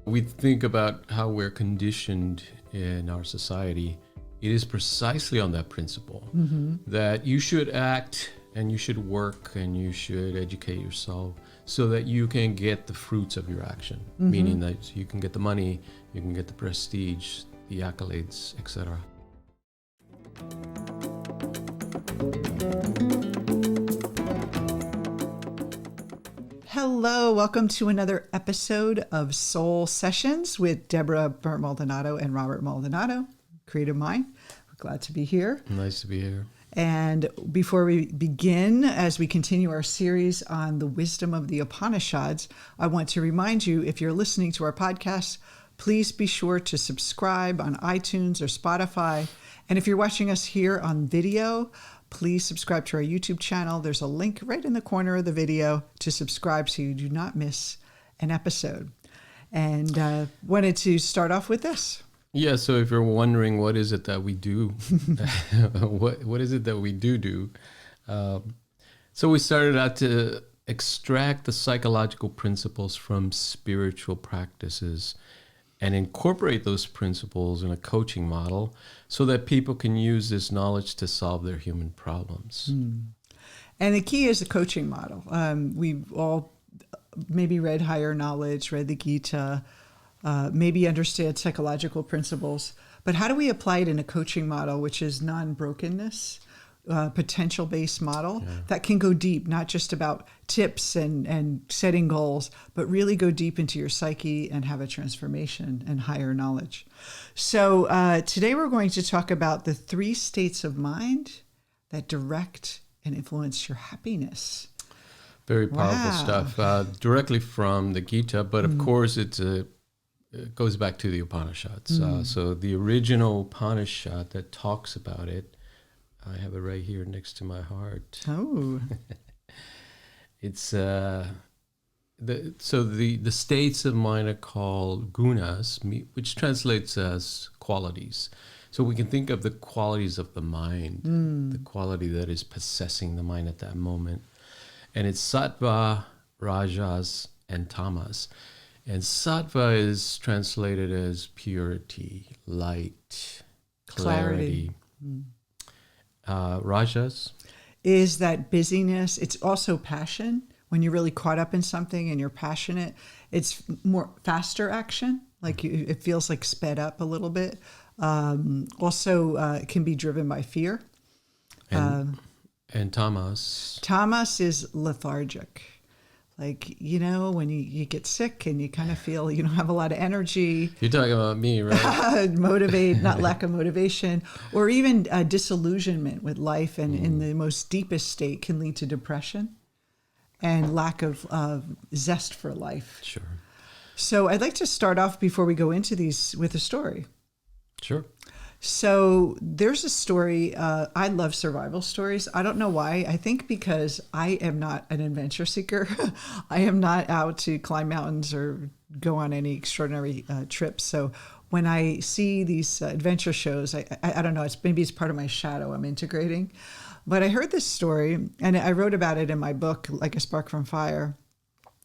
We think about how we're conditioned in our society. It is precisely on that principle that you should act and you should work and you should educate yourself so that you can get the fruits of your action, meaning that you can get the money, you can get the prestige, the accolades, etc. Hello, welcome to another episode of Soul Sessions with Deborah Burnt Maldonado and Robert Maldonado, creative mind. We're glad to be here. Nice to be here. And before we begin, as we continue our series on the wisdom of the Upanishads, I want to remind you, if you're listening to our podcast, please be sure to subscribe on iTunes or Spotify. And if you're watching us here on video, please subscribe to our YouTube channel. There's a link right in the corner of the video to subscribe so you do not miss an episode. And wanted to start off with this. Yeah, so if you're wondering what is it that we do, what is it that we do? So we started out to extract the psychological principles from spiritual practices and incorporate those principles in a coaching model so that people can use this knowledge to solve their human problems. And the key is the coaching model. We've all maybe read Higher Knowledge, read the Gita, maybe understand psychological principles, but how do we apply it in a coaching model, which is non-brokenness, potential-based model that can go deep, not just about tips and setting goals, but really go deep into your psyche and have a transformation and higher knowledge. So today we're going to talk about the 3 states of mind that direct and influence your happiness. Very powerful stuff, directly from the Gita, but of course it goes back to the Upanishads. So the original Upanishad that talks about it, I have it right here next to my heart. Oh. It's the states of mind are called Gunas, which translates as qualities. So we can think of the qualities of the mind, the quality that is possessing the mind at that moment. And it's Sattva, Rajas, and Tamas. And Sattva is translated as purity, light, clarity. Rajas is that busyness. It's also passion. When you're really caught up in something and you're passionate, it's more faster action. Like it feels like sped up a little bit. Also, it can be driven by fear. And Tamas. Tamas is lethargic. Like, you know, when you get sick and you kind of feel you don't have a lot of energy. You're talking about me, right? Not lack of motivation, or even disillusionment with life, and in the most deepest state can lead to depression and lack of zest for life. Sure. So I'd like to start off before we go into these with a story. Sure. So there's a story. I love survival stories. I don't know why. I think because I am not an adventure seeker. I am not out to climb mountains or go on any extraordinary trips. So when I see these adventure shows, I don't know. Maybe it's part of my shadow I'm integrating. But I heard this story, and I wrote about it in my book, Like a Spark from Fire,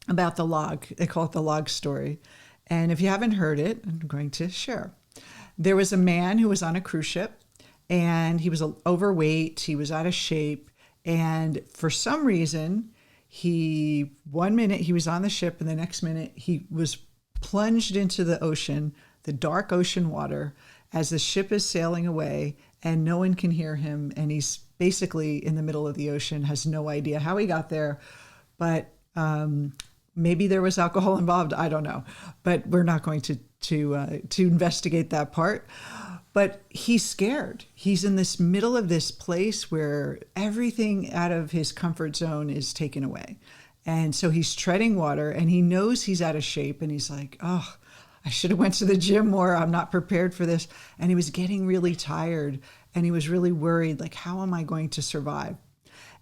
about the log. They call it the log story. And if you haven't heard it, I'm going to share. There was a man who was on a cruise ship, and he was overweight, he was out of shape, and for some reason, one minute he was on the ship, and the next minute he was plunged into the ocean, the dark ocean water, as the ship is sailing away, and no one can hear him, and he's basically in the middle of the ocean, has no idea how he got there, but maybe there was alcohol involved, I don't know, but we're not going to investigate that part. But he's scared. He's in this middle of this place where everything out of his comfort zone is taken away. And so he's treading water, and he knows he's out of shape, and he's like, oh, I should have went to the gym more. I'm not prepared for this. And he was getting really tired, and he was really worried, like, how am I going to survive?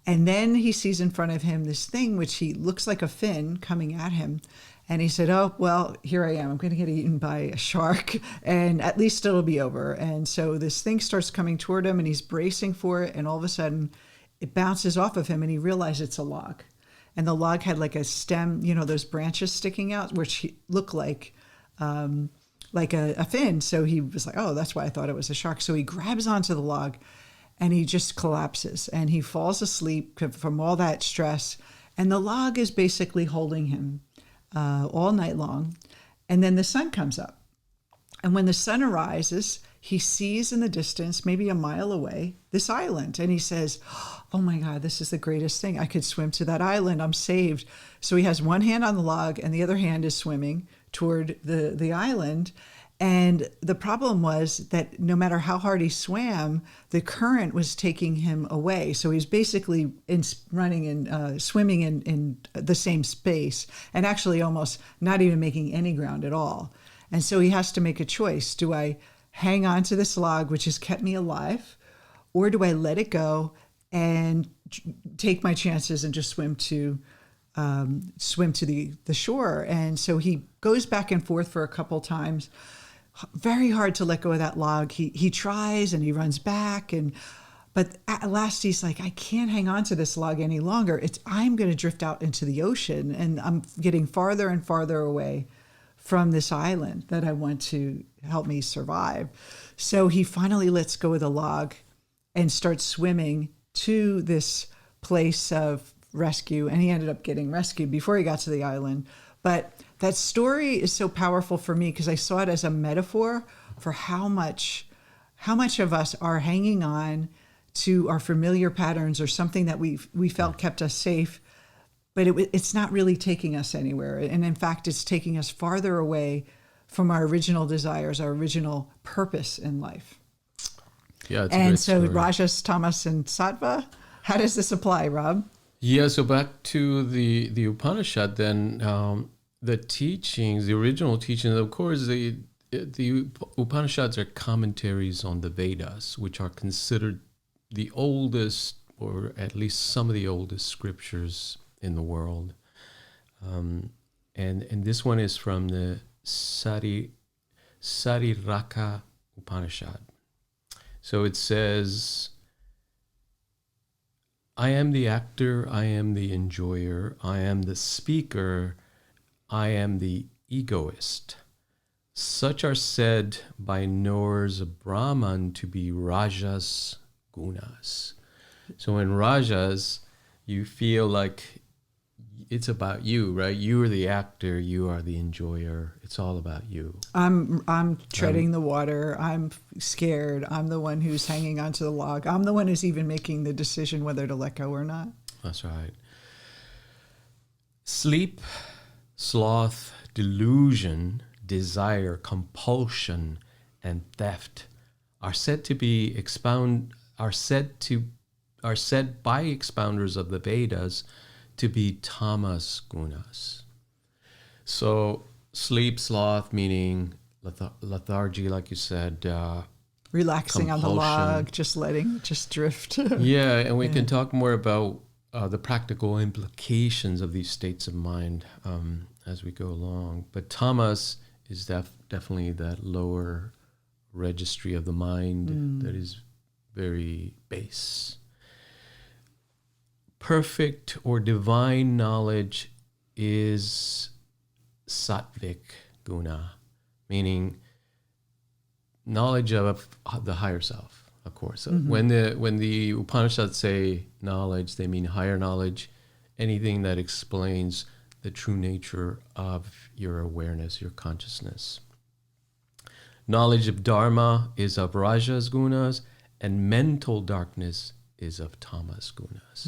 And then he sees in front of him this thing, which he looks like a fin coming at him. And he said, oh, well, here I am. I'm going to get eaten by a shark, and at least it'll be over. And so this thing starts coming toward him, and he's bracing for it. And all of a sudden, it bounces off of him, and he realizes it's a log. And the log had like a stem, you know, those branches sticking out, which look like like a fin. So he was like, oh, that's why I thought it was a shark. So he grabs onto the log and he just collapses and he falls asleep from all that stress. And the log is basically holding him all night long. And then the sun comes up. And when the sun arises, he sees in the distance, maybe a mile away, this island. And he says, oh my God, this is the greatest thing. I could swim to that island. I'm saved. So he has one hand on the log and the other hand is swimming toward the island. And the problem was that no matter how hard he swam, the current was taking him away. So he's basically swimming in the same space and actually almost not even making any ground at all. And so he has to make a choice. Do I hang on to this log, which has kept me alive, or do I let it go and take my chances and just swim to the shore? And so he goes back and forth for a couple times. Very hard to let go of that log. He tries and he runs back, but at last he's like, I can't hang on to this log any longer. I'm going to drift out into the ocean, and I'm getting farther and farther away from this island that I want to help me survive. So he finally lets go of the log and starts swimming to this place of rescue. And he ended up getting rescued before he got to the island. But that story is so powerful for me because I saw it as a metaphor for how much of us are hanging on to our familiar patterns or something that we felt kept us safe, but it's not really taking us anywhere. And in fact, it's taking us farther away from our original desires, our original purpose in life. Yeah, it's and a so great story. Rajas, Tamas, and Sattva, how does this apply, Rob? Yeah, so back to the Upanishad, then the teachings, the original teachings, of course, the Upanishads are commentaries on the Vedas, which are considered the oldest, or at least some of the oldest scriptures in the world. And this one is from the Sariraka Upanishad. So it says, I am the actor, I am the enjoyer, I am the speaker, I am the egoist. Such are said by knowers of Brahman to be Rajas Gunas. So in Rajas, you feel like it's about you, right? You are the actor, you are the enjoyer. It's all about you. I'm treading the water. I'm scared. I'm the one who's hanging onto the log. I'm the one who's even making the decision whether to let go or not. That's right. Sleep, sloth, delusion, desire, compulsion, and theft are said by expounders of the Vedas to be Tamas Gunas. So sleep, sloth, meaning lethargy, like you said. Relaxing on the compulsion. log, just drift. Yeah, and we can talk more about the practical implications of these states of mind as we go along. But tamas is definitely that lower registry of the mind that is very base. Perfect or divine knowledge is sattvic guna, meaning knowledge of the higher self, of course. So when the Upanishads say knowledge, they mean higher knowledge, anything that explains the true nature of your awareness, your consciousness. Knowledge of Dharma is of Rajas Gunas, and mental darkness is of Tamas Gunas.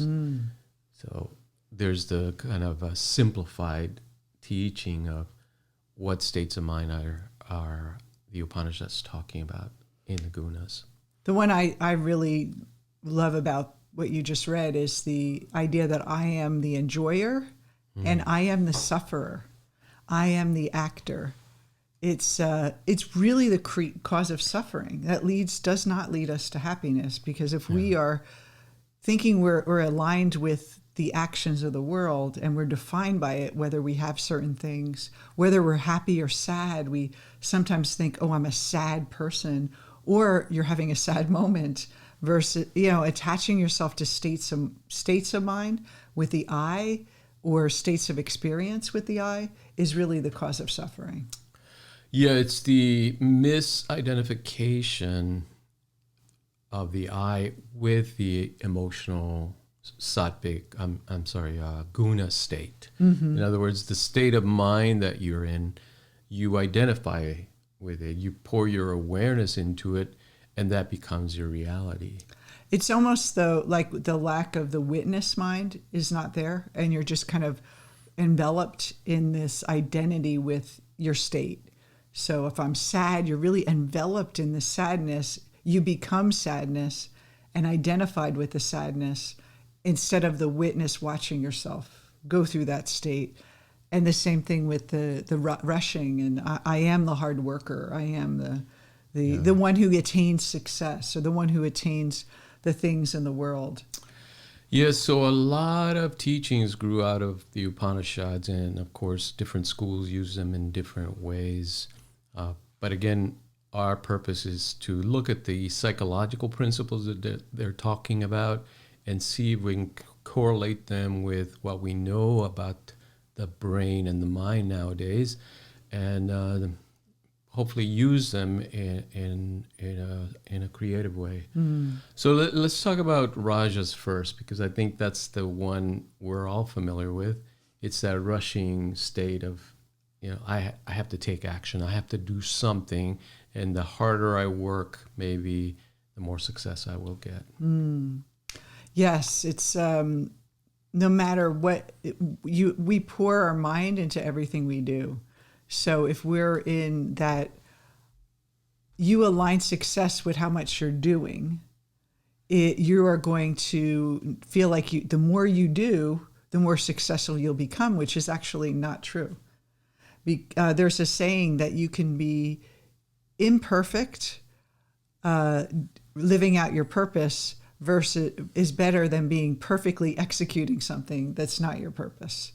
So there's the kind of a simplified teaching of what states of mind are the Upanishads talking about in the Gunas. The one I really love about what you just read is the idea that I am the enjoyer and I am the sufferer. I am the actor. It's really the cause of suffering that does not lead us to happiness, because if we are thinking we're aligned with the actions of the world and we're defined by it, whether we have certain things, whether we're happy or sad, we sometimes think, oh, I'm a sad person, or you're having a sad moment, versus, attaching yourself to states of mind with the I, or states of experience with the I, is really the cause of suffering. Yeah, it's the misidentification of the I with the emotional sattvic, guna state. In other words, the state of mind that you're in, you identify with it, you pour your awareness into it, and that becomes your reality. It's almost though like the lack of the witness mind is not there, and you're just kind of enveloped in this identity with your state. So if I'm sad, you're really enveloped in the sadness. You become sadness and identified with the sadness instead of the witness watching yourself go through that state. And the same thing with the rushing. And I am the hard worker. I am the one who attains success, or the one who attains the things in the world. Yes, so a lot of teachings grew out of the Upanishads, and of course, different schools use them in different ways. But again, our purpose is to look at the psychological principles that they're talking about and see if we can correlate them with what we know about the brain and the mind nowadays, and hopefully use them in a creative way. So let's talk about rajas first, because I think that's the one we're all familiar with. It's that rushing state of, I have to take action. I have to do something, and the harder I work, maybe the more success I will get. Yes, it's no matter what we pour our mind into everything we do. So if we're in that, you align success with how much you're doing, you are going to feel like the more you do, the more successful you'll become, which is actually not true. There's a saying that you can be imperfect, living out your purpose, versus is better than being perfectly executing something that's not your purpose.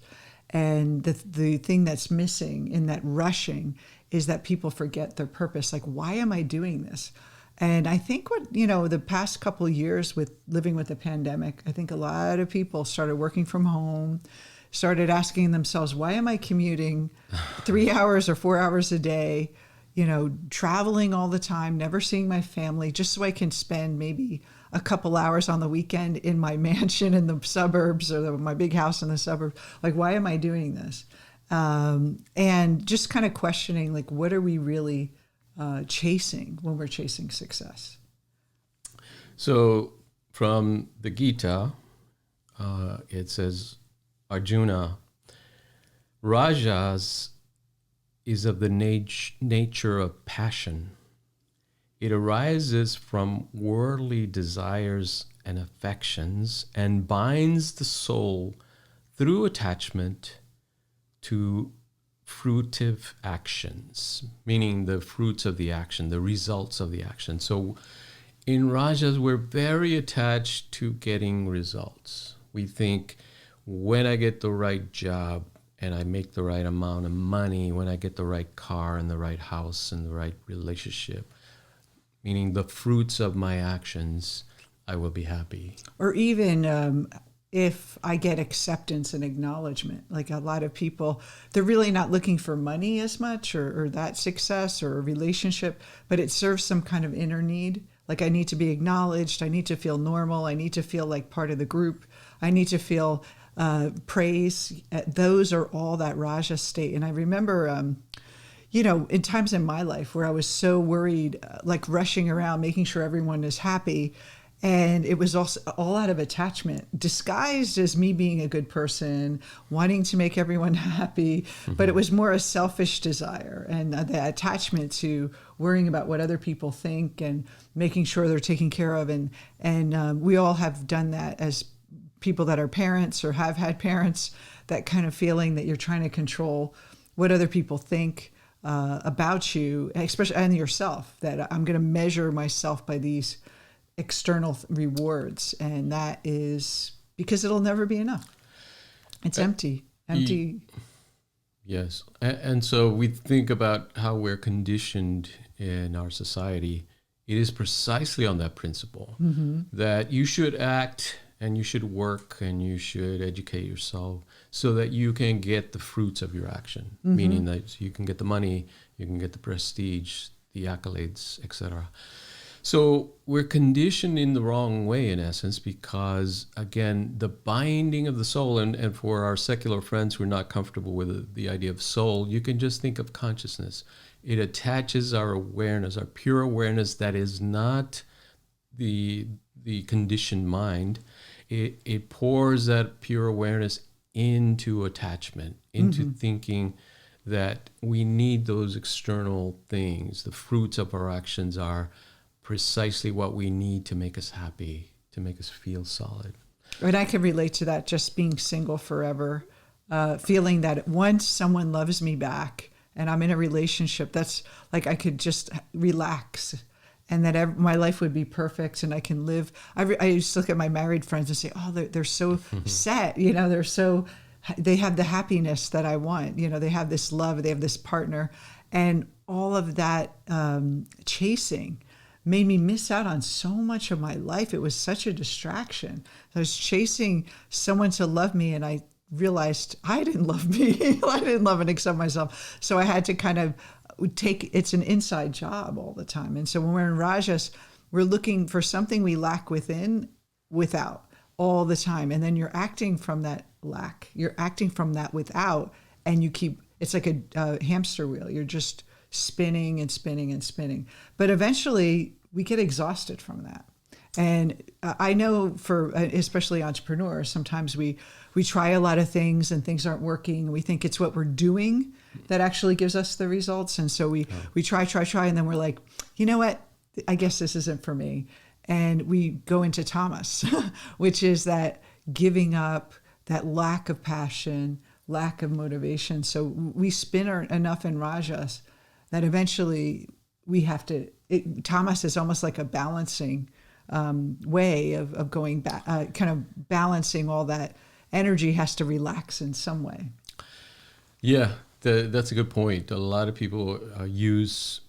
And the thing that's missing in that rushing is that people forget their purpose. Like, why am I doing this? And I think the past couple of years with living with the pandemic, I think a lot of people started working from home, started asking themselves, why am I commuting 3 hours or 4 hours a day, traveling all the time, never seeing my family, just so I can spend maybe a couple hours on the weekend in my mansion in the suburbs, or my big house in the suburbs. Like, why am I doing this? And just kind of questioning, like, what are we really chasing when we're chasing success? So from the Gita, it says, Arjuna, Rajas is of the nature of passion. It arises from worldly desires and affections and binds the soul through attachment to fruitive actions, meaning the fruits of the action, the results of the action. So in Rajas, we're very attached to getting results. We think, when I get the right job and I make the right amount of money, when I get the right car and the right house and the right relationship, meaning the fruits of my actions, I will be happy. Or even if I get acceptance and acknowledgement. Like, a lot of people, they're really not looking for money as much or that success or a relationship, but it serves some kind of inner need. Like, I need to be acknowledged. I need to feel normal. I need to feel like part of the group. I need to feel praise. Those are all that Raja state. And I remember, in times in my life where I was so worried, like rushing around, making sure everyone is happy. And it was also all out of attachment, disguised as me being a good person, wanting to make everyone happy. But it was more a selfish desire, and the attachment to worrying about what other people think and making sure they're taken care of. And we all have done that as people that are parents or have had parents, that kind of feeling that you're trying to control what other people think about you, especially and yourself, that I'm going to measure myself by these external rewards. And that is because it'll never be enough. It's empty. Yes. And so we think about how we're conditioned in our society. It is precisely on that principle that you should act and you should work and you should educate yourself so that you can get the fruits of your action, meaning that you can get the money, you can get the prestige, the accolades, etc. So we're conditioned in the wrong way, in essence, because, again, the binding of the soul, and for our secular friends who are not comfortable with the idea of soul, you can just think of consciousness. It attaches our awareness, our pure awareness that is not the conditioned mind. It pours that pure awareness into attachment, into thinking that we need those external things. The fruits of our actions are precisely what we need to make us happy, to make us feel solid. And I can relate to that, just being single forever, feeling that once someone loves me back and I'm in a relationship, that's like I could just relax and that my life would be perfect and I can live. I used to look at my married friends and say, oh, they're so set, they have the happiness that I want. They have this love, they have this partner, and all of that chasing made me miss out on so much of my life. It was such a distraction. I was chasing someone to love me, and I realized I didn't love me. I didn't love and accept myself. So I had to kind of it's an inside job all the time. And so when we're in Rajas, we're looking for something we lack without all the time. And then you're acting from that lack. You're acting from that without, and it's like a hamster wheel. You're just spinning and spinning and spinning. But eventually we get exhausted from that. And I know for especially entrepreneurs, sometimes we try a lot of things and things aren't working. We think it's what we're doing that actually gives us the results. And so we try, and then we're like, you know what? I guess this isn't for me. And we go into Tamas, which is that giving up, that lack of passion, lack of motivation. So we spin enough in Rajas that eventually we have to, Tamas is almost like a balancing way of going back, kind of balancing all that energy has to relax in some way. Yeah, that's a good point. A lot of people use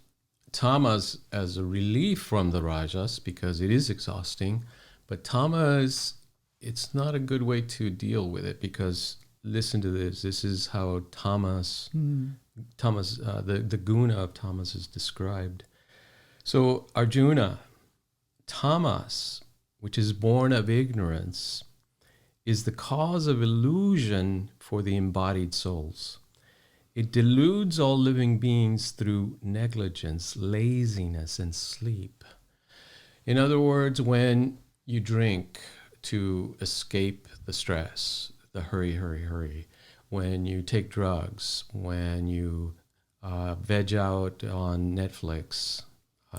Tamas as a relief from the Rajas because it is exhausting, but Tamas, it's not a good way to deal with it because listen to this. This is how Tamas, the guna of Tamas is described. So Arjuna, Tamas, which is born of ignorance, is the cause of illusion for the embodied souls. It deludes all living beings through negligence, laziness, and sleep. In other words, when you drink to escape the stress, the hurry, when you take drugs, when you veg out on Netflix.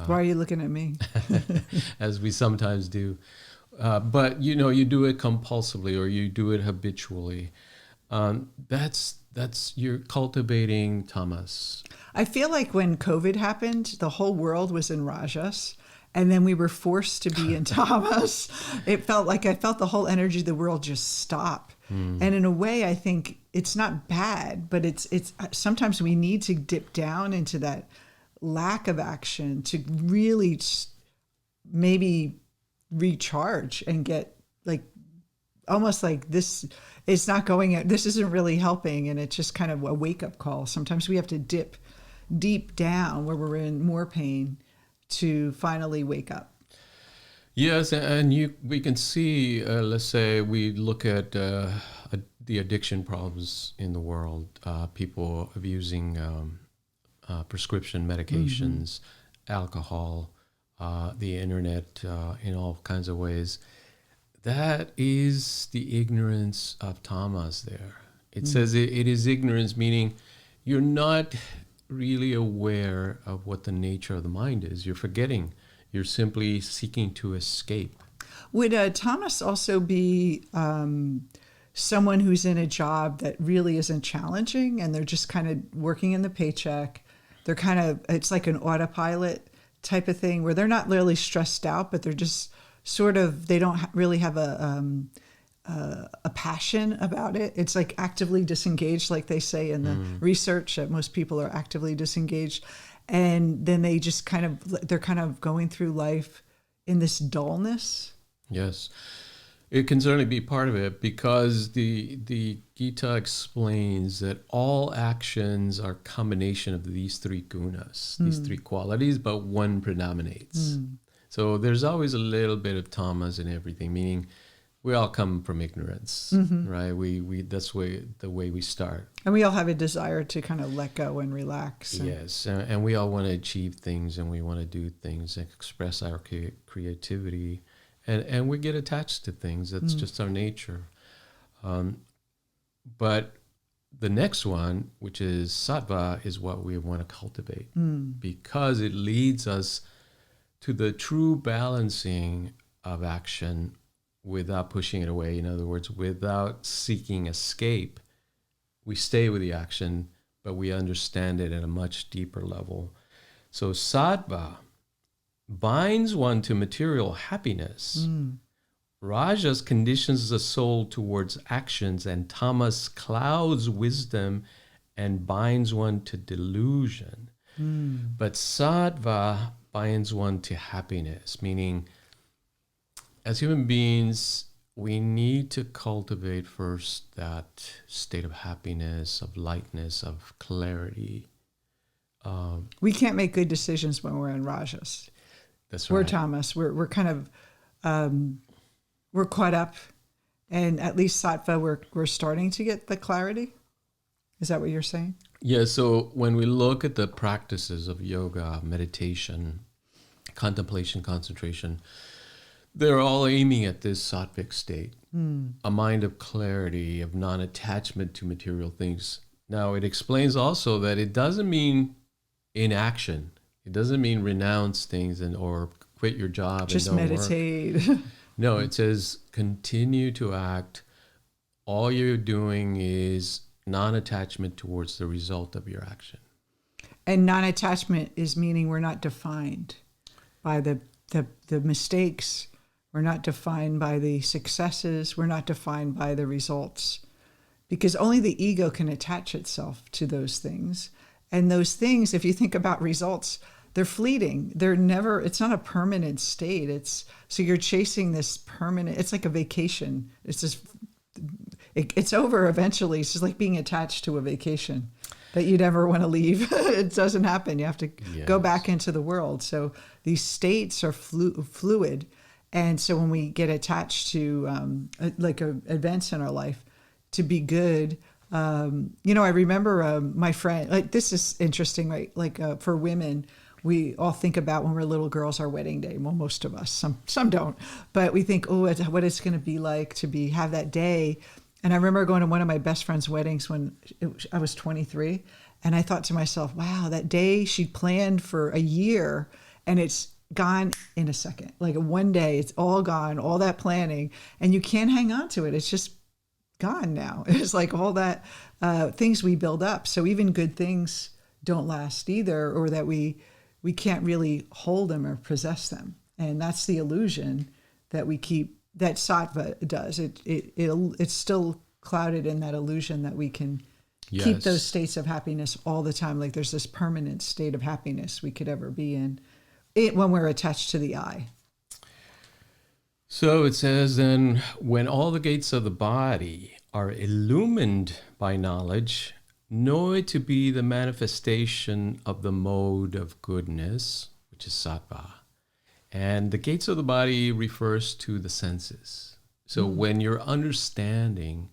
Why are you looking at me? As we sometimes do. But, you do it compulsively or you do it habitually. That's you're cultivating tamas. I feel like when COVID happened, the whole world was in Rajas, and then we were forced to be in tamas. It felt like I felt the whole energy of the world just stop. And in a way, I think it's not bad, but it's sometimes we need to dip down into that lack of action to really maybe recharge and get like almost like this is not going, this isn't really helping, and it's just kind of a wake-up call. Sometimes we have to dip deep down where we're in more pain to finally wake up. Yes, and we can see, let's say we look at the addiction problems in the world, people abusing prescription medications, alcohol, the internet, in all kinds of ways. That is the ignorance of tamas there. It says it is ignorance, meaning you're not really aware of what the nature of the mind is. You're forgetting. You're simply seeking to escape. Would Tamas also be someone who's in a job that really isn't challenging and they're just kind of working in the paycheck? They're kind of, it's like an autopilot type of thing where they're not really stressed out, but they're just sort of, they don't really have a passion about it. It's like actively disengaged, like they say in the research that most people are actively disengaged. And then they just they're kind of going through life in this dullness. Yes. It can certainly be part of it because the Gita explains that all actions are a combination of these three gunas, these three qualities, but one predominates. So there's always a little bit of tamas in everything, meaning we all come from ignorance, right? We that's the way we start. And we all have a desire to kind of let go and relax. Yes, and we all want to achieve things, and we want to do things and express our creativity. And we get attached to things. That's just our nature. But the next one, which is sattva, is what we want to cultivate because it leads us to the true balancing of action without pushing it away. In other words, without seeking escape. We stay with the action, but we understand it at a much deeper level. So sattva binds one to material happiness. Rajas conditions the soul towards actions, and tamas clouds wisdom and binds one to delusion. But sattva binds one to happiness, meaning as human beings, we need to cultivate first that state of happiness, of lightness, of clarity. We can't make good decisions when we're in rajas. That's right. We're tamas. We're kind of we're caught up, and at least sattva, we're starting to get the clarity. Is that what you're saying? Yeah. So when we look at the practices of yoga, meditation, contemplation, concentration, they're all aiming at this sattvic state, a mind of clarity, of non-attachment to material things. Now, it explains also that it doesn't mean inaction. It doesn't mean renounce things or quit your job Just and don't meditate. work. No, it says continue to act. All you're doing is non-attachment towards the result of your action. And non-attachment is meaning we're not defined by the mistakes. We're not defined by the successes. We're not defined by the results. Because only the ego can attach itself to those things. And those things, if you think about results, they're fleeting. They're never, it's not a permanent state. So you're chasing this permanent, it's like a vacation. It's just, it's over eventually. It's just like being attached to a vacation that you never want to leave. It doesn't happen. You have to go back into the world. So these states are fluid. And so when we get attached to events in our life, to be good, I remember my friend, like this is interesting, right? Like for women, we all think about when we're little girls, our wedding day. Well, most of us, some don't, but we think, oh, what it's going to be like to have that day. And I remember going to one of my best friend's weddings when I was 23. And I thought to myself, wow, that day she planned for a year and it's gone in a second. Like one day, it's all gone, all that planning, and you can't hang on to it. It's just gone now. It's like all that things we build up. So even good things don't last either, or that we can't really hold them or possess them. And that's the illusion that we keep, that sattva does. It's still clouded in that illusion that we can keep those states of happiness all the time. Like there's this permanent state of happiness we could ever be in when we're attached to the I. So it says then, when all the gates of the body are illumined by knowledge, know it to be the manifestation of the mode of goodness, which is sattva. And the gates of the body refers to the senses. So when you're understanding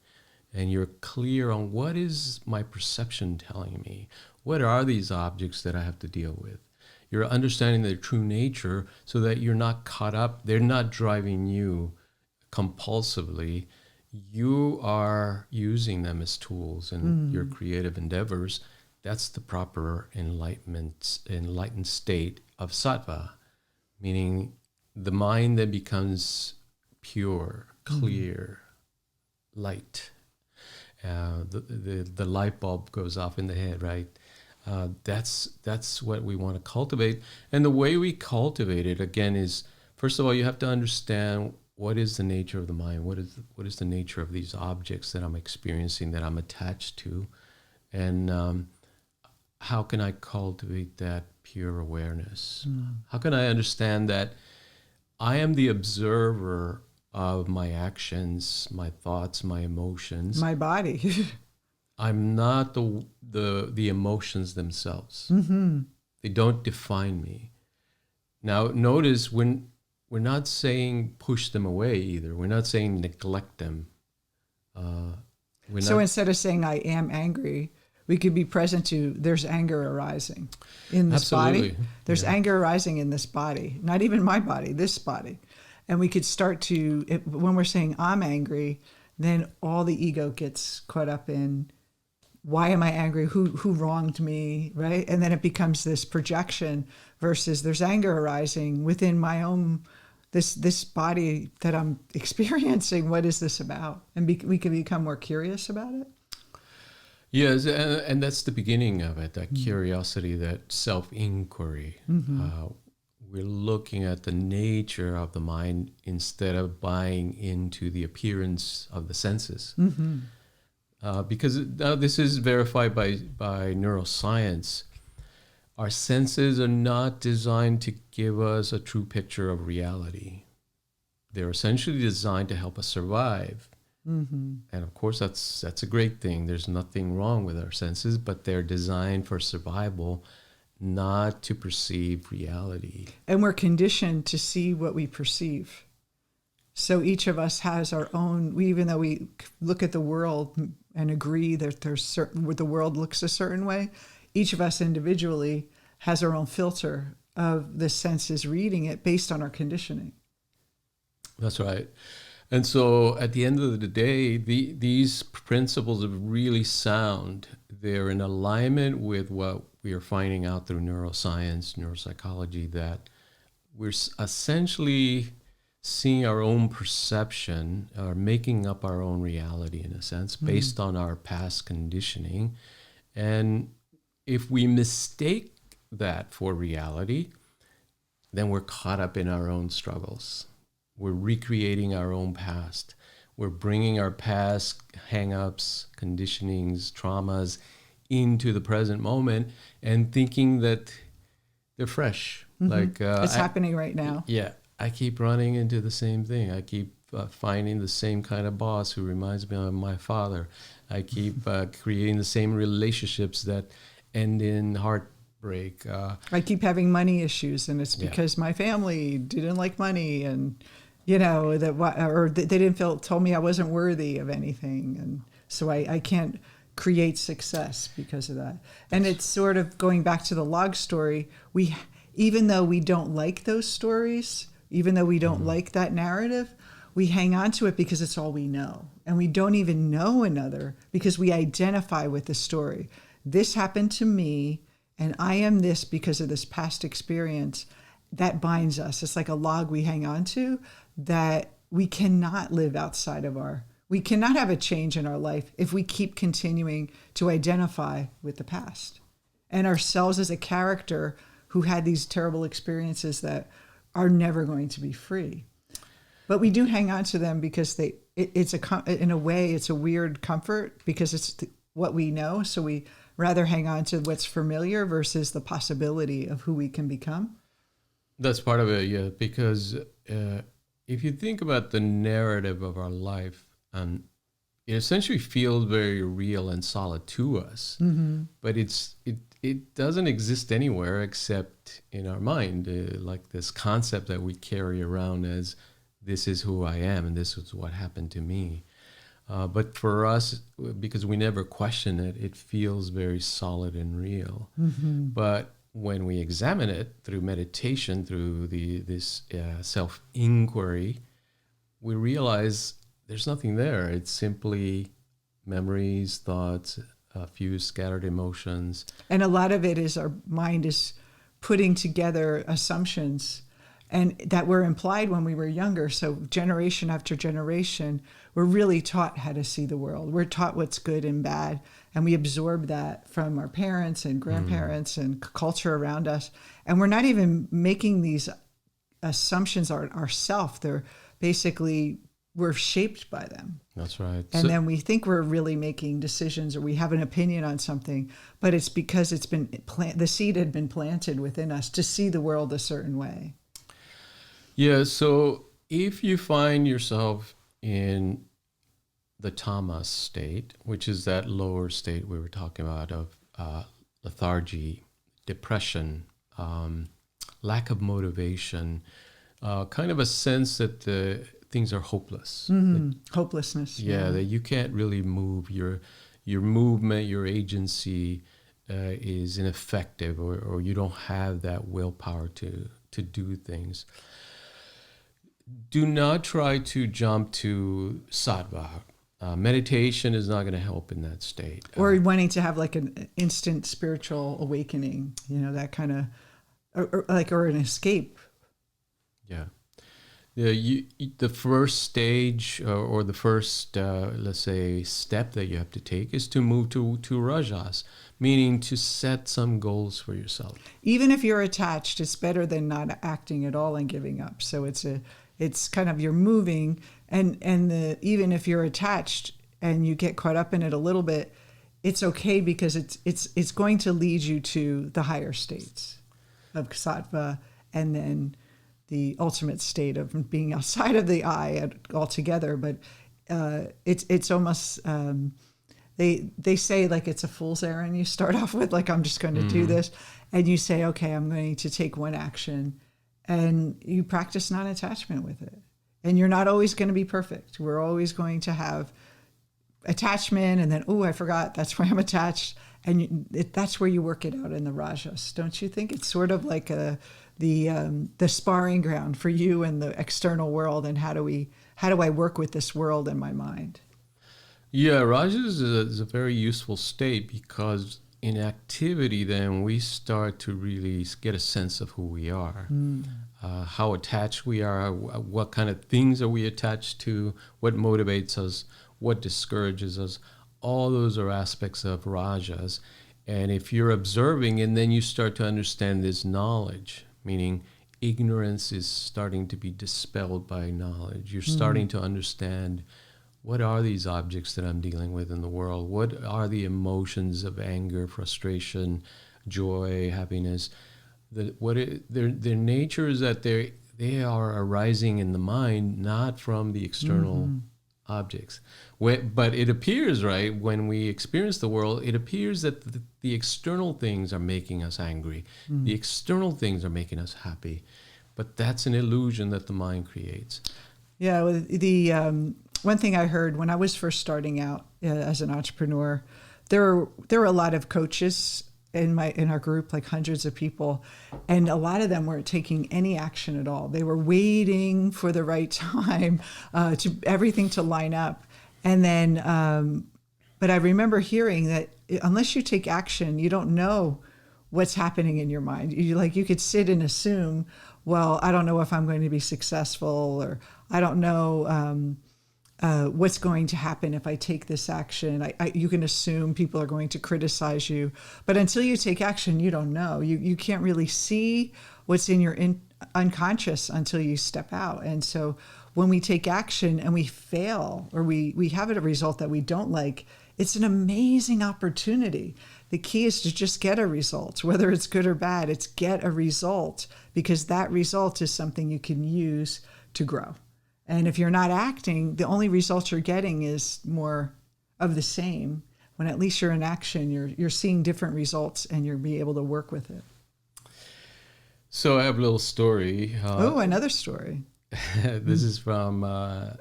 and you're clear on what is my perception telling me, what are these objects that I have to deal with? You're understanding their true nature so that you're not caught up. They're not driving you compulsively. You are using them as tools in your creative endeavors. That's the proper enlightened state of sattva, meaning the mind that becomes pure, clear, light. The light bulb goes off in the head, right? That's what we want to cultivate. And the way we cultivate it, again, is, first of all, you have to understand what is the nature of the mind? What is the nature of these objects that I'm experiencing, that I'm attached to? And how can I cultivate that pure awareness? How can I understand that I am the observer of my actions, my thoughts, my emotions. My body. I'm not the emotions themselves. Mm-hmm. They don't define me. Now, notice when we're not saying push them away either. We're not saying neglect them. So instead of saying I am angry, we could be present to there's anger arising in this Absolutely. body. There's anger arising in this body, not even my body, this body. And we could start to, when we're saying I'm angry, then all the ego gets caught up in why am I angry? Who wronged me, right? And then it becomes this projection versus there's anger arising within my own, this body that I'm experiencing. What is this about? And we can become more curious about it. Yes, and that's the beginning of it, that curiosity, that self-inquiry. We're looking at the nature of the mind instead of buying into the appearance of the senses. Because this is verified by neuroscience. Our senses are not designed to give us a true picture of reality. They're essentially designed to help us survive. And of course, that's a great thing. There's nothing wrong with our senses, but they're designed for survival, not to perceive reality. And we're conditioned to see what we perceive. So each of us has our own, even though we look at the world and agree that there's certain, the world looks a certain way, each of us individually has our own filter of the senses reading it based on our conditioning. That's right. And so at the end of the day, these principles are really sound. They're in alignment with what we are finding out through neuroscience, neuropsychology, that we're essentially seeing our own perception, or making up our own reality in a sense, based on our past conditioning. And if we mistake that for reality, then we're caught up in our own struggles. We're recreating our own past. We're bringing our past hang-ups, conditionings, traumas into the present moment and thinking that they're fresh. Like it's happening right now. Yeah, I keep running into the same thing. I keep finding the same kind of boss who reminds me of my father. I keep creating the same relationships that end in heartbreak. I keep having money issues, and it's because my family didn't like money, and they didn't told me I wasn't worthy of anything, and so I can't create success because of that. And it's sort of going back to the log story. Even though we don't like those stories, even though we don't like that narrative, we hang on to it because it's all we know. And we don't even know another because we identify with the story. This happened to me, and I am this because of this past experience. That binds us. It's like a log we hang on to that we cannot live outside of we cannot have a change in our life if we keep continuing to identify with the past and ourselves as a character who had these terrible experiences that are never going to be free. But we do hang on to them because in a way, it's a weird comfort because it's what we know. So we rather hang on to what's familiar versus the possibility of who we can become. That's part of it, yeah, because if you think about the narrative of our life, it essentially feels very real and solid to us, but it doesn't exist anywhere except in our mind, like this concept that we carry around as this is who I am and this is what happened to me. But for us, because we never question it, it feels very solid and real. But when we examine it through meditation, through this self-inquiry, we realize there's nothing there. It's simply memories, thoughts, a few scattered emotions. And a lot of it is our mind is putting together assumptions and that were implied when we were younger. So generation after generation, we're really taught how to see the world. We're taught what's good and bad. And we absorb that from our parents and grandparents and culture around us. And we're not even making these assumptions ourselves. They're basically, we're shaped by them. That's right. And then we think we're really making decisions or we have an opinion on something, but it's because it's been the seed had been planted within us to see the world a certain way. Yeah, so If you find yourself in the Tamas state, which is that lower state we were talking about of lethargy, depression, lack of motivation, kind of a sense that the things are hopeless. Hopelessness. Yeah, that you can't really move. Your movement, your agency is ineffective, or you don't have that willpower to do things. Do not try to jump to sattva. Meditation is not going to help in that state. Or wanting to have like an instant spiritual awakening, that kind of, or an escape. Yeah. The first stage or the first, let's say, step that you have to take is to move to rajas, meaning to set some goals for yourself. Even if you're attached, it's better than not acting at all and giving up. So it's kind of you're moving, and even if you're attached and you get caught up in it a little bit, it's okay because it's going to lead you to the higher states of sattva, and then the ultimate state of being outside of the I altogether. But it's almost they say like it's a fool's errand. You start off with like, I'm just going to do this, and you say, okay, I'm going to take one action, and you practice non-attachment with it. And you're not always going to be perfect. We're always going to have attachment, and then, oh, I forgot, that's where I'm attached. And that's where you work it out in the rajas, don't you think? It's sort of like the sparring ground for you and the external world, and how do I work with this world in my mind? Yeah, rajas is a very useful state because in activity, then we start to really get a sense of who we are, how attached we are, what kind of things are we attached to, what motivates us, what discourages us. All those are aspects of rajas. And if you're observing and then you start to understand this knowledge, meaning ignorance is starting to be dispelled by knowledge. You're starting to understand, what are these objects that I'm dealing with in the world? What are the emotions of anger, frustration, joy, happiness? Their nature is that they are arising in the mind, not from the external objects. But it appears, right, when we experience the world, it appears that the external things are making us angry. The external things are making us happy. But that's an illusion that the mind creates. Yeah, the one thing I heard when I was first starting out as an entrepreneur, there were a lot of coaches in our group, like hundreds of people, and a lot of them weren't taking any action at all. They were waiting for the right time to everything to line up. And then, but I remember hearing that unless you take action, you don't know what's happening in your mind. You could sit and assume, well, I don't know if I'm going to be successful, or I don't know what's going to happen if I take this action. You can assume people are going to criticize you, but until you take action, you don't know. You can't really see what's in your unconscious until you step out. And so when we take action and we fail, or we have a result that we don't like, it's an amazing opportunity. The key is to just get a result, whether it's good or bad. It's get a result, because that result is something you can use to grow. And if you're not acting, the only result you're getting is more of the same. When at least you're in action, you're seeing different results, and you'll be able to work with it. So I have a little story. Another story. This is from a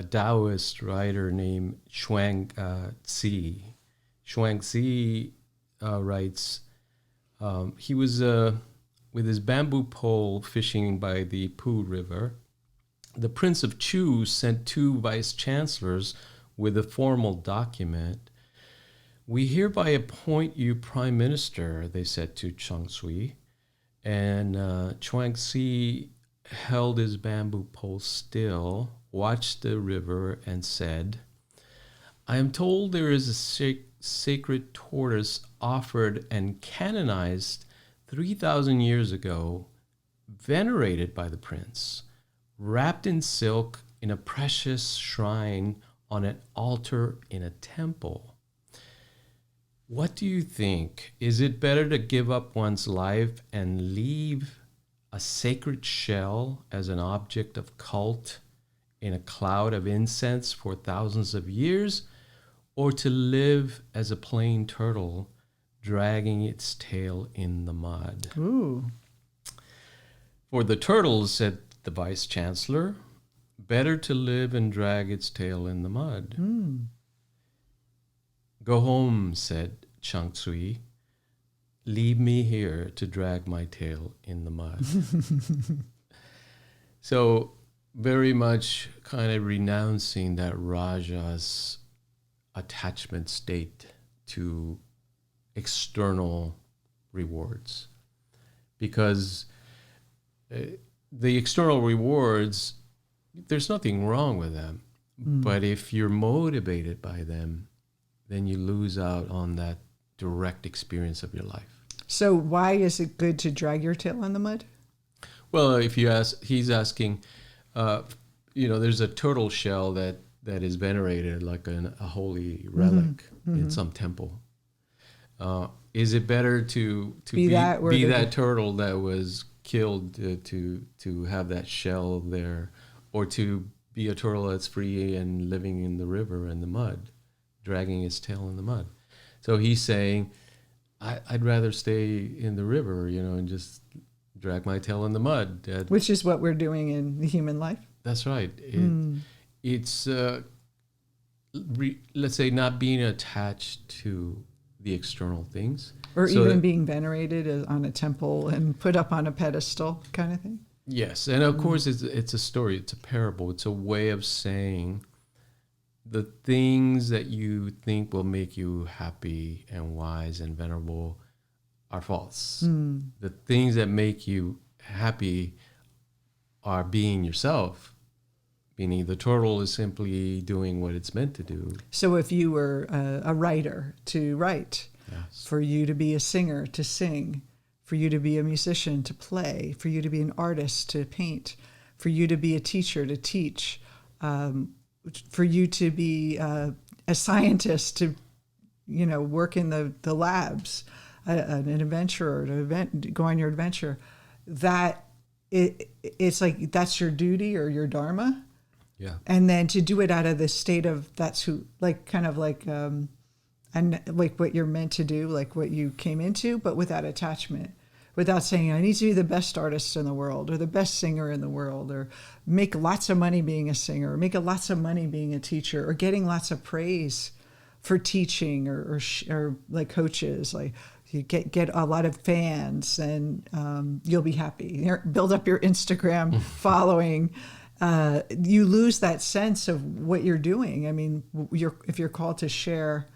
Taoist writer named Chuang-Tzu. Chuang-Tzu writes, he was with his bamboo pole fishing by the Pu River. The Prince of Chu sent 2 vice-chancellors with a formal document. "We hereby appoint you prime minister," they said to Chuang-Tzu. And Chuang-Tzu held his bamboo pole still, watched the river, and said, "I am told there is a sacred tortoise offered and canonized 3,000 years ago, venerated by the prince, wrapped in silk in a precious shrine on an altar in a temple. What do you think? Is it better to give up one's life and leave a sacred shell as an object of cult in a cloud of incense for thousands of years, or to live as a plain turtle dragging its tail in the mud? Ooh. For the turtle, said the vice chancellor, better to live and drag its tail in the mud. Go home, said Chang Tsui. Leave me here to drag my tail in the mud. So very much kind of renouncing that Raja's attachment state to external rewards. Because the external rewards, there's nothing wrong with them. But if you're motivated by them, then you lose out on that direct experience of your life. So why is it good to drag your tail in the mud? Well, if you ask, he's asking, there's a turtle shell that is venerated like a holy relic in some temple. Is it better to be that turtle that was killed to have that shell there, or to be a turtle that's free and living in the river and the mud, dragging its tail in the mud? So he's saying, I'd rather stay in the river, and just drag my tail in the mud. Which is what we're doing in the human life. That's right. It's, let's say, not being attached to the external things. Or so even being venerated on a temple and put up on a pedestal kind of thing. Yes. And of course, it's a story. It's a parable. It's a way of saying the things that you think will make you happy and wise and venerable are false. The things that make you happy are being yourself, meaning the turtle is simply doing what it's meant to do. So if you were a writer, to write, yes. For you to be a singer, to sing, for you to be a musician, to play, for you to be an artist, to paint, for you to be a teacher, to teach, for you to be a scientist, to work in the labs, an adventurer, to go on your adventure, that it's like that's your duty or your dharma. Yeah. And then to do it out of the state of that's who, like kind of like and like what you're meant to do, like what you came into, but without attachment. Without saying, I need to be the best artist in the world or the best singer in the world or make lots of money being a singer or make lots of money being a teacher or getting lots of praise for teaching or like coaches. Like you get a lot of fans and you'll be happy. Build up your Instagram following. You lose that sense of what you're doing. I mean, if you're called to share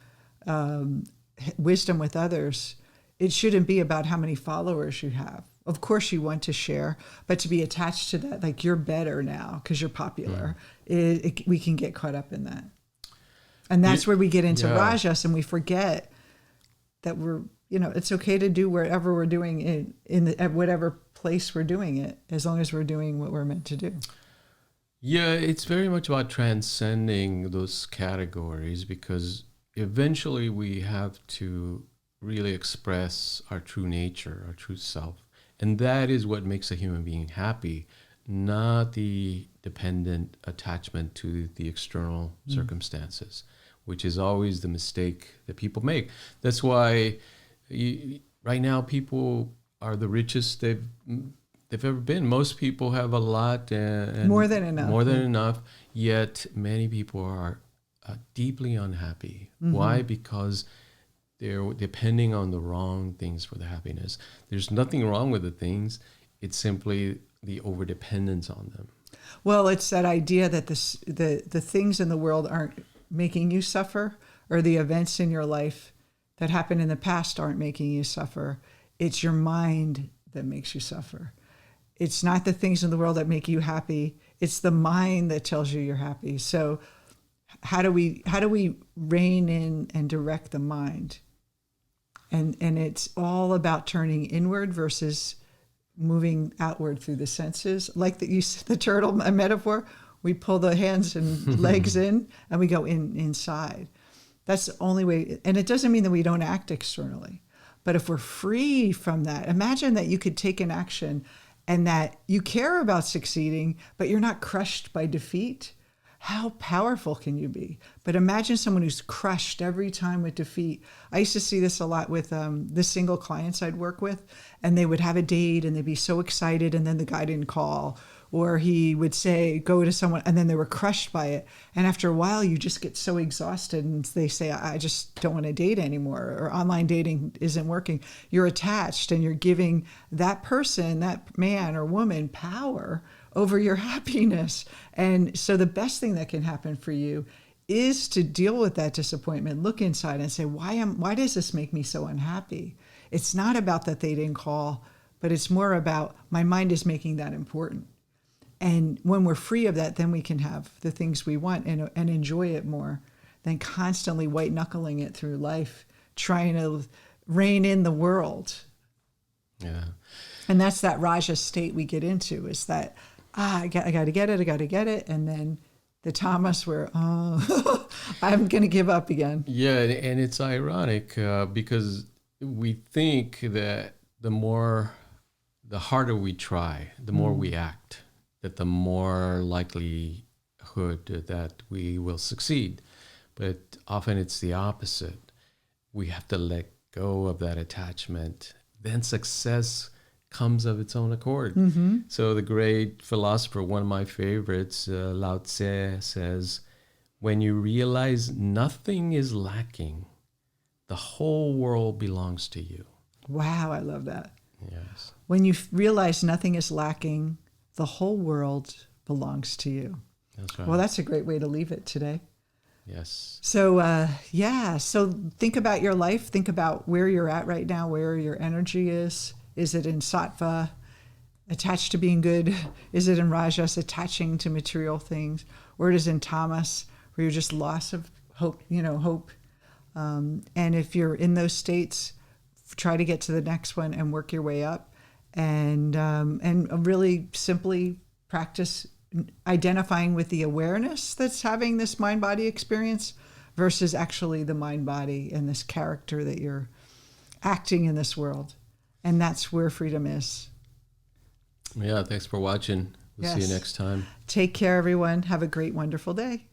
wisdom with others, it shouldn't be about how many followers you have. Of course you want to share, but to be attached to that, like you're better now because you're popular, we can get caught up in that. And that's where we get into Rajas and we forget that it's okay to do wherever we're doing it, at whatever place we're doing it, as long as we're doing what we're meant to do. Yeah, it's very much about transcending those categories because eventually we have to really express our true nature, our true self. And that is what makes a human being happy, not the dependent attachment to the external circumstances, which is always the mistake that people make. That's why right now people are the richest they've ever been. Most people have a lot and more than enough. Yet many people are deeply unhappy. Why? Because they're depending on the wrong things for the happiness. There's nothing wrong with the things. It's simply the overdependence on them. Well, it's that idea that the things in the world aren't making you suffer, or the events in your life that happened in the past aren't making you suffer. It's your mind that makes you suffer. It's not the things in the world that make you happy. It's the mind that tells you you're happy. So how do we rein in and direct the mind? And it's all about turning inward versus moving outward through the senses. Like the turtle metaphor, we pull the hands and legs in and we go inside. That's the only way. And it doesn't mean that we don't act externally. But if we're free from that, imagine that you could take an action and that you care about succeeding, but you're not crushed by defeat. How powerful can you be? But imagine someone who's crushed every time with defeat. I used to see this a lot with the single clients I'd work with, and they would have a date and they'd be so excited, and then the guy didn't call, or he would say, go to someone, and then they were crushed by it. And after a while, you just get so exhausted, and they say, I just don't want to date anymore, or online dating isn't working. You're attached, and you're giving that person, that man or woman, power over your happiness. And so the best thing that can happen for you is to deal with that disappointment, look inside and say, why does this make me so unhappy? It's not about that they didn't call, but it's more about my mind is making that important. And when we're free of that, then we can have the things we want and enjoy it more than constantly white knuckling it through life, trying to rein in the world. Yeah. And that's that Raja state we get into, is that, I got to get it. And then the Tamas where, I'm going to give up again. Yeah, and it's ironic because we think that the harder we try, the more we act, that the more likelihood that we will succeed. But often it's the opposite. We have to let go of that attachment. Then success comes of its own accord. Mm-hmm. So the great philosopher, one of my favorites, Lao Tse, says, when you realize nothing is lacking, the whole world belongs to you. Wow, I love that. Yes. When you realize nothing is lacking, the whole world belongs to you. That's right. Well, that's a great way to leave it today. Yes. So, so think about your life. Think about where you're at right now, where your energy is. Is it in Sattva, attached to being good? Is it in Rajas, attaching to material things? Or it is in Tamas, where you're just loss of hope, hope. And if you're in those states, try to get to the next one and work your way up. And really simply practice identifying with the awareness that's having this mind-body experience versus actually the mind-body and this character that you're acting in this world. And that's where freedom is. Yeah, thanks for watching. We'll see you next time. Take care, everyone. Have a great, wonderful day.